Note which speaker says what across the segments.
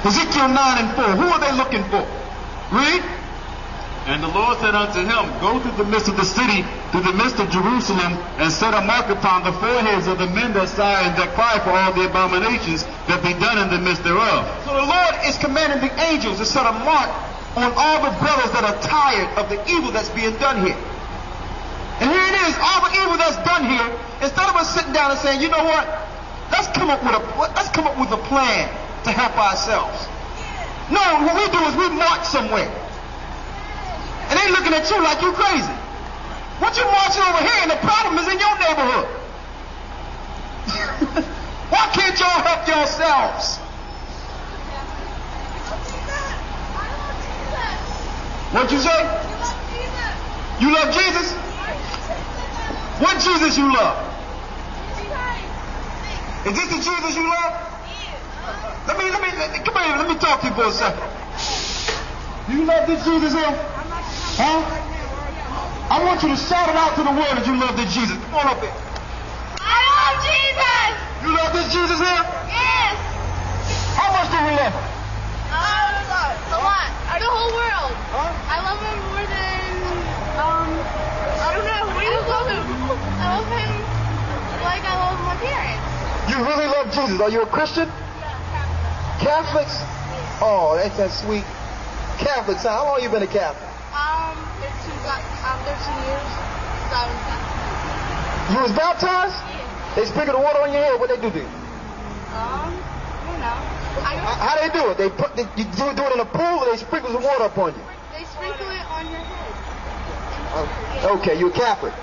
Speaker 1: Ezekiel 9 and 4. Who are they looking for? Read.
Speaker 2: And the Lord said unto him, Go through the midst of the city, through the midst of Jerusalem, and set a mark upon the foreheads of the men that sigh and that cry for all the abominations that be done in the midst thereof.
Speaker 1: So the Lord is commanding the angels to set a mark on all the brothers that are tired of the evil that's being done here. And here it is, all the evil that's done here. Instead of us sitting down and saying, you know what, let's come up with a plan to help ourselves. No, what we do is we march somewhere. And they looking at you like you crazy. What you marching over here, and the problem is in your neighborhood. Why can't y'all help yourselves? What'd you say? You love Jesus? What Jesus you love? Is this the Jesus you love? Come here, let me talk to you for a second. Do you love this Jesus here? Huh? I want you to shout it out to the world that you love this Jesus. Come on up here.
Speaker 3: I love Jesus!
Speaker 1: You love this Jesus here?
Speaker 3: Yes!
Speaker 1: How much do you love him?
Speaker 3: A lot. The whole world.
Speaker 1: Huh?
Speaker 3: I love him more than, I don't know. What do you love him? I love him like I love my parents.
Speaker 1: You really love Jesus. Are you a Christian?
Speaker 3: Yeah,
Speaker 1: Catholics? Oh, that's sweet. Catholics, how long have you been a Catholic?
Speaker 3: 13 years.
Speaker 1: You was baptized?
Speaker 3: Yeah.
Speaker 1: They sprinkle the water on your head. What they do to you?
Speaker 3: I don't know.
Speaker 1: How they do it? You do it in a pool, or they sprinkle some water upon you?
Speaker 3: They sprinkle it on your head.
Speaker 1: Okay, you're a Catholic.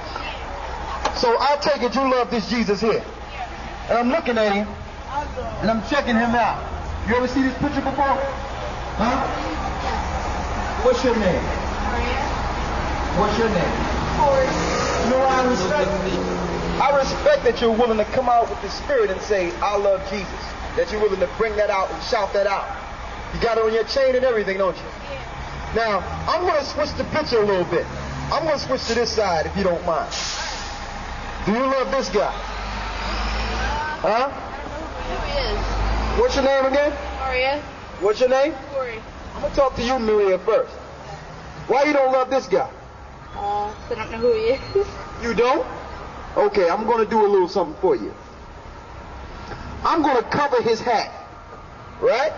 Speaker 1: So I take it you love this Jesus here. And I'm looking at him, and I'm checking him out. You ever see this picture before? Huh? What's your name?
Speaker 3: Maria.
Speaker 1: What's your name?
Speaker 3: Corey.
Speaker 1: You know what I respect? I respect that you're willing to come out with the spirit and say, I love Jesus. That you're willing to bring that out and shout that out. You got it on your chain and everything, don't you?
Speaker 3: Yeah.
Speaker 1: Now, I'm going to switch the picture a little bit. I'm going to switch to this side, if you don't mind. Do you love this guy? Huh?
Speaker 3: I don't know who he is.
Speaker 1: What's your name again?
Speaker 3: Maria.
Speaker 1: What's your name?
Speaker 3: Corey.
Speaker 1: I'm going to talk to you, Maria, first. Why you don't love this guy?
Speaker 3: I don't know who he is.
Speaker 1: You don't? Okay, I'm going to do a little something for you. I'm going to cover his hat. Right?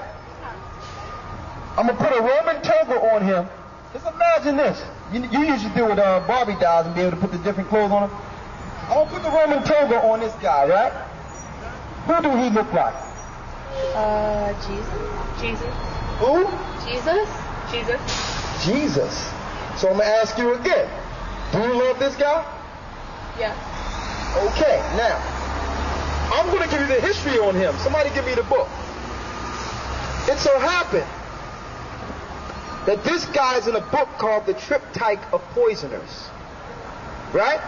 Speaker 1: I'm going to put a Roman toga on him. Just imagine this. You usually do with Barbie dolls and be able to put the different clothes on them. I'm going to put the Roman toga on this guy, right? Who do he look like?
Speaker 3: Jesus.
Speaker 1: Who?
Speaker 3: Jesus.
Speaker 1: Jesus. So I'm going to ask you again. Do you love this guy?
Speaker 3: Yeah.
Speaker 1: Okay, now, I'm going to give you the history on him. Somebody give me the book. It so happened that this guy's in a book called The Triptych of Poisoners. Right?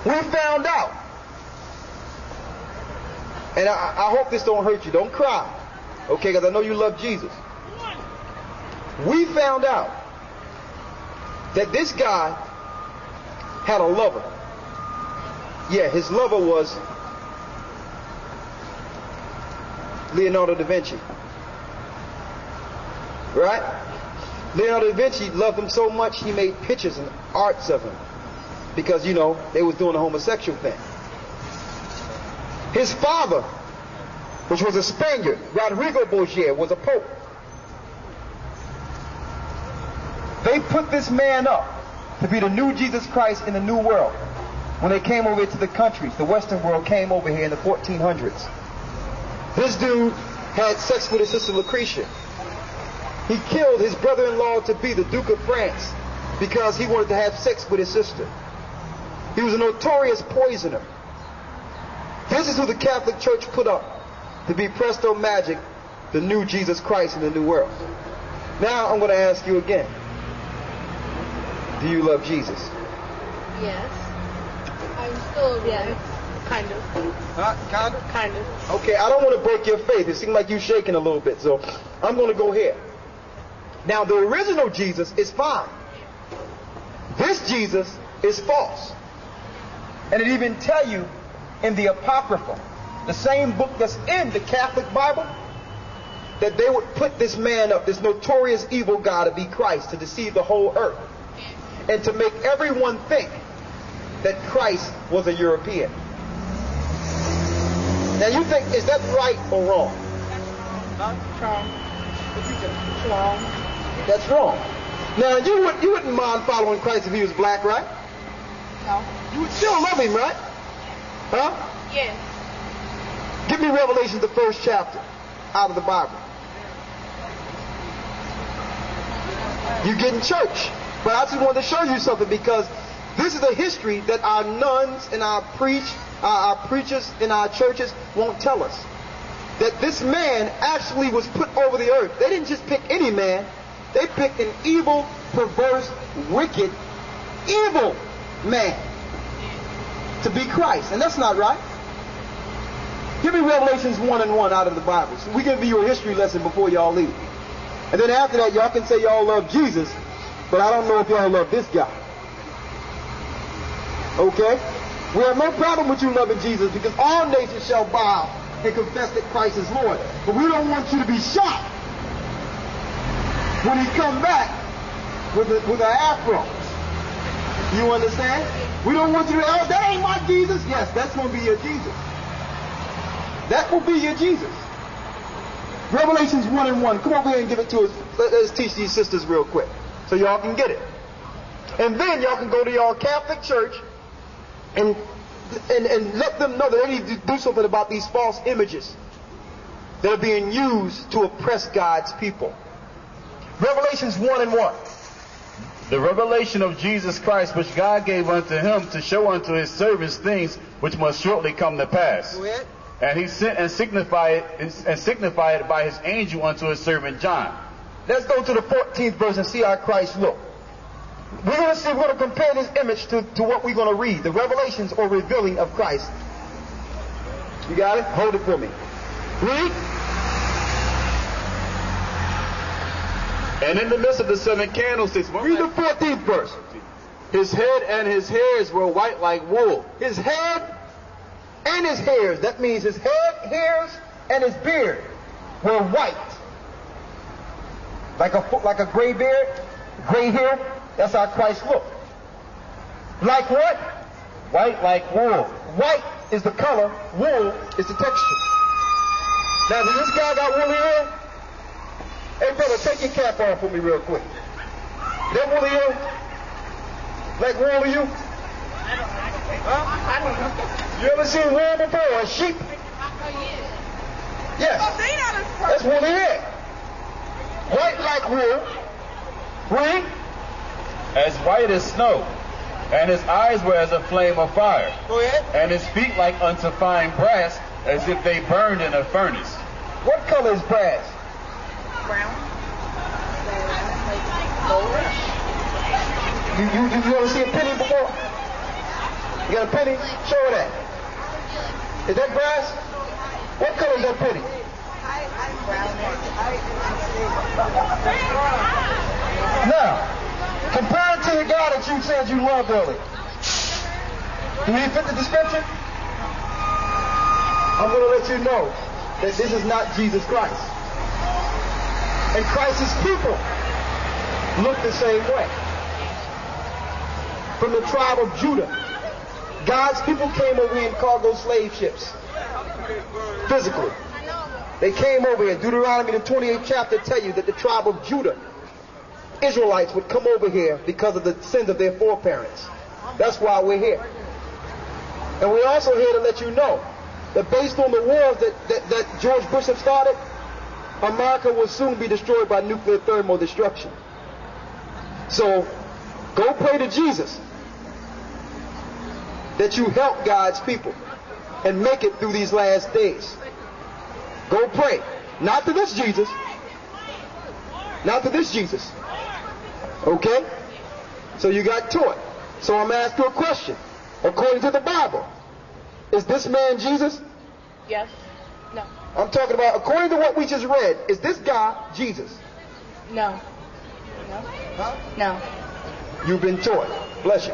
Speaker 1: We found out. And I hope this don't hurt you. Don't cry. Okay, because I know you love Jesus. We found out that this guy had a lover. Yeah, his lover was Leonardo da Vinci. Right? Leonardo da Vinci loved him so much he made pictures and arts of him. Because, you know, they was doing the homosexual thing. His father, which was a Spaniard, Rodrigo Borgia, was a pope. They put this man up to be the new Jesus Christ in the new world. When they came over to the countries, the Western world came over here in the 1400s. This dude had sex with his sister Lucretia. He killed his brother-in-law to be the Duke of France because he wanted to have sex with his sister. He was a notorious poisoner. This is who the Catholic Church put up to be presto magic, the new Jesus Christ in the new world. Now I'm going to ask you again. Do you love Jesus?
Speaker 3: Yes. I'm still kind of.
Speaker 1: Huh? Kind of?
Speaker 3: Kind of.
Speaker 1: Okay, I don't want to break your faith. It seems like you're shaking a little bit, so I'm going to go here. Now, the original Jesus is fine. This Jesus is false. And it even tell you in the Apocrypha, the same book that's in the Catholic Bible, that they would put this man up, this notorious evil guy, to be Christ, to deceive the whole earth, and to make everyone think that Christ was a European. Now you think, is that right or wrong?
Speaker 3: Wrong.
Speaker 1: That's wrong. Now you wouldn't mind following Christ if he was black, right?
Speaker 3: No.
Speaker 1: You would still love him, right? Huh?
Speaker 3: Yes.
Speaker 1: Give me Revelation, the 1st chapter, out of the Bible. You get in church. But I just wanted to show you something, because this is a history that our nuns and our preachers in our churches won't tell us. That this man actually was put over the earth. They didn't just pick any man. They picked an evil, perverse, wicked, evil man to be Christ. And that's not right. Give me Revelations 1:1 out of the Bible. So we give you a history lesson before y'all leave. And then after that, y'all can say y'all love Jesus, but I don't know if y'all love this guy. Okay? We have no problem with you loving Jesus, because all nations shall bow and confess that Christ is Lord. But we don't want you to be shocked when he come back with an afro. You understand? We don't want you to, oh, that ain't my Jesus. Yes, that's going to be your Jesus. That will be your Jesus. Revelations 1:1. Come over here and give it to us. Let's teach these sisters real quick so y'all can get it. And then y'all can go to y'all Catholic church and let them know that they need to do something about these false images that are being used to oppress God's people. Revelations 1:1.
Speaker 2: The revelation of Jesus Christ, which God gave unto him to show unto his servants things which must shortly come to pass.
Speaker 1: Go ahead.
Speaker 2: And he sent and signified it by his angel unto his servant John.
Speaker 1: Let's go to the 14th verse and see how Christ looked. We're going to compare this image to what we're going to read, the revelations or revealing of Christ. You got it? Hold it for me. Read.
Speaker 2: And in the midst of the 7 candlesticks,
Speaker 1: read the 14th verse.
Speaker 2: His head and his hairs were white like wool.
Speaker 1: His head and his hairs, that means his head, hairs, and his beard were white. Like a gray beard, gray hair. That's how Christ looked. Like what?
Speaker 2: White like wool.
Speaker 1: White is the color, wool is the texture. Now, does this guy got woolly hair? Hey, brother, take your cap off for me real quick. That woolly hair? Like wool to you? Huh?
Speaker 3: I don't know.
Speaker 1: You ever seen wool before, a sheep? Yes. That's woolly hair. White like wool. Read.
Speaker 2: As white as snow, and his eyes were as a flame of fire.
Speaker 1: Go ahead.
Speaker 2: And his feet like unto fine brass, as if they burned in a furnace.
Speaker 1: What color is brass?
Speaker 3: Brown.
Speaker 1: You ever see a penny before? You got a penny? Show her that. Is that brass? What color is that penny? Now, compare it to the guy that you said you loved earlier. Do he fit the description? I'm going to let you know that this is not Jesus Christ. And Christ's people look the same way. From the tribe of Judah, God's people came over here in cargo slave ships. Physically. They came over here. Deuteronomy, the 28th chapter, tell you that the tribe of Judah, Israelites, would come over here because of the sins of their foreparents. That's why we're here. And we're also here to let you know that based on the wars that George Bush have started, America will soon be destroyed by nuclear thermal destruction. So, go pray to Jesus that you help God's people and make it through these last days. Go pray. Not to this Jesus. Not to this Jesus. Okay? So you got taught. So I'm asking you a question. According to the Bible, is this man Jesus?
Speaker 3: Yes. No.
Speaker 1: I'm talking about, according to what we just read, is this guy Jesus?
Speaker 3: No. No.
Speaker 1: Huh?
Speaker 3: No.
Speaker 1: You've been taught. Bless you.